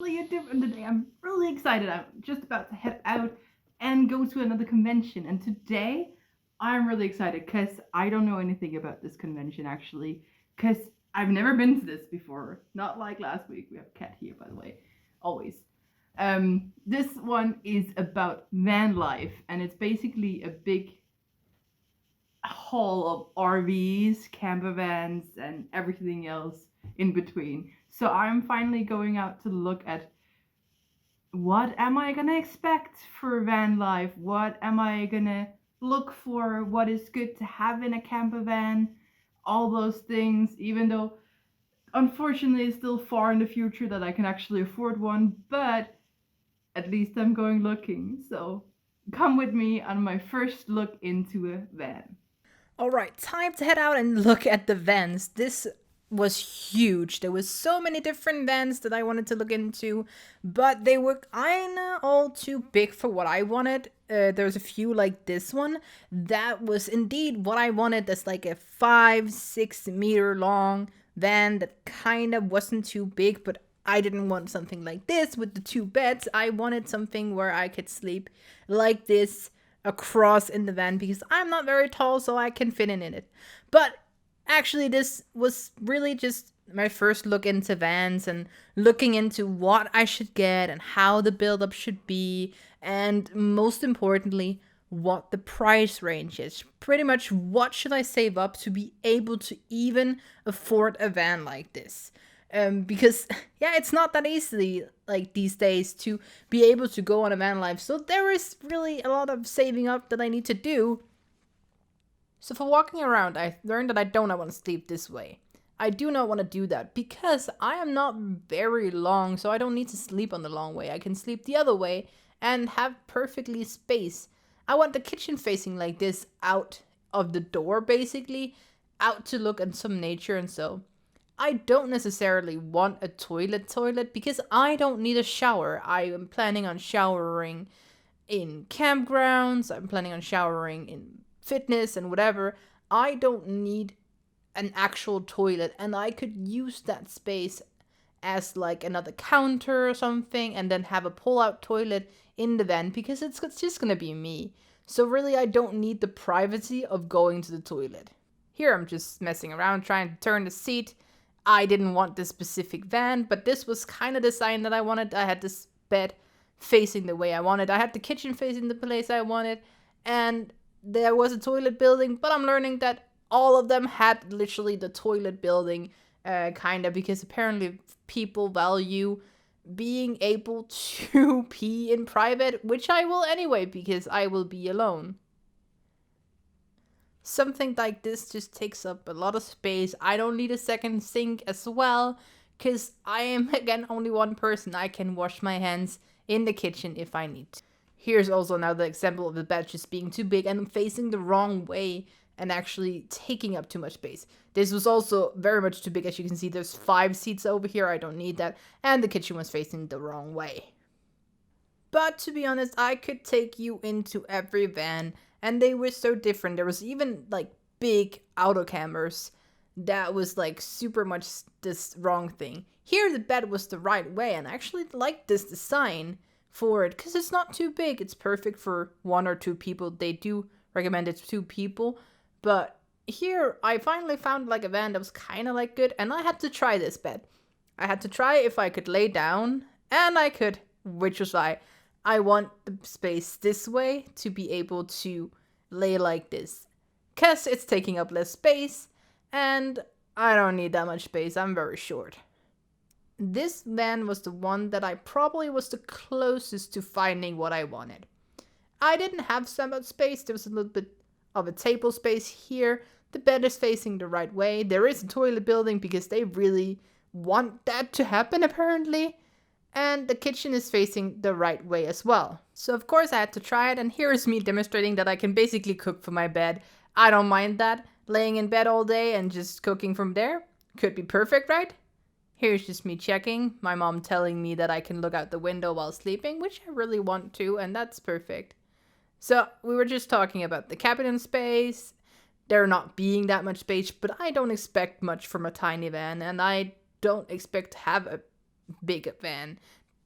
Really a different today. I'm really excited. I'm just about to head out and go to another convention. And today I'm really excited because I don't know anything about this convention actually. Because I've never been to this before. Not like last week. We have Cat here, by the way, always. This one is about van life, and it's basically a big hall of RVs, camper vans, and everything else in between. So I'm finally going out to look at what am I gonna expect for van life? What am I gonna look for? What is good to have in a camper van? All those things, even though unfortunately it's still far in the future that I can actually afford one, but at least I'm going looking. So come with me on my first look into a van. All right, time to head out and look at the vans. This was huge. There was so many different vans that I wanted to look into, but they were kinda all too big for what I wanted. There's a few like this one that was indeed what I wanted. That's like a 5, 6 meter long van that kind of wasn't too big, but I didn't want something like this with the two beds. I wanted something where I could sleep like this across in the van because I'm not very tall, so I can fit in it. But actually, this was really just my first look into vans and looking into what I should get and how the build-up should be, and most importantly, what the price range is. Pretty much what should I save up to be able to even afford a van like this. Because yeah, it's not that easily like these days to be able to go on a van life. So there is really a lot of saving up that I need to do. So for walking around, I learned that I don't want to sleep this way. I do not want to do that because I am not very long, so I don't need to sleep on the long way. I can sleep the other way and have perfectly space. I want the kitchen facing like this out of the door basically, out to look at some nature and so. I don't necessarily want a toilet because I don't need a shower. I am planning on showering in campgrounds, I'm planning on showering in fitness and whatever. I don't need an actual toilet, and I could use that space as like another counter or something and then have a pull out toilet in the van because it's just gonna be me. So really I don't need the privacy of going to the toilet. Here I'm just messing around trying to turn the seat. I didn't want this specific van, but this was kind of the sign that I wanted. I had this bed facing the way I wanted. I had the kitchen facing the place I wanted, and there was a toilet building, but I'm learning that all of them had literally the toilet building, kind of, because apparently people value being able to pee in private, which I will anyway because I will be alone. Something like this just takes up a lot of space. I don't need a second sink as well because I am, again, only one person. I can wash my hands in the kitchen if I need to. Here's also another example of the bed just being too big and facing the wrong way and actually taking up too much space. This was also very much too big. As you can see, there's 5 seats over here. I don't need that. And the kitchen was facing the wrong way. But to be honest, I could take you into every van, and they were so different. There was even like big auto cameras that was like super much this wrong thing. Here, the bed was the right way, and I actually like this design for it because it's not too big. It's perfect for 1 or 2 people. They do recommend it to 2 people, but here I finally found like a van that was kind of like good, and I had to try this bed. I had to try if I could lay down, and I could, which was I want the space this way to be able to lay like this. Because it's taking up less space, and I don't need that much space, I'm very short. This van was the one that I probably was the closest to finding what I wanted. I didn't have so much space, there was a little bit of a table space here. The bed is facing the right way. There is a toilet building because they really want that to happen, apparently. And the kitchen is facing the right way as well. So of course I had to try it, and here is me demonstrating that I can basically cook from my bed. I don't mind that. Laying in bed all day and just cooking from there could be perfect, right? Here's just me checking. My mom telling me that I can look out the window while sleeping, which I really want to, and that's perfect. So we were just talking about the cabinet space. There not being that much space, but I don't expect much from a tiny van, and I don't expect to have a big van.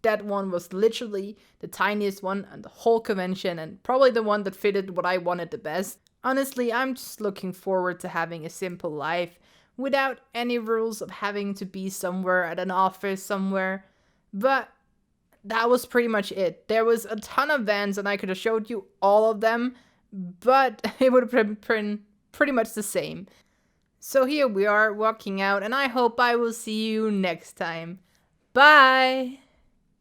that one was literally the tiniest one and the whole convention, and probably the one that fitted what I wanted the best. Honestly, I'm just looking forward to having a simple life without any rules of having to be somewhere at an office somewhere. But that was pretty much it. There was a ton of vans and I could have showed you all of them, but it would have been pretty much the same. So here we are walking out, and I hope I will see you next time. Bye!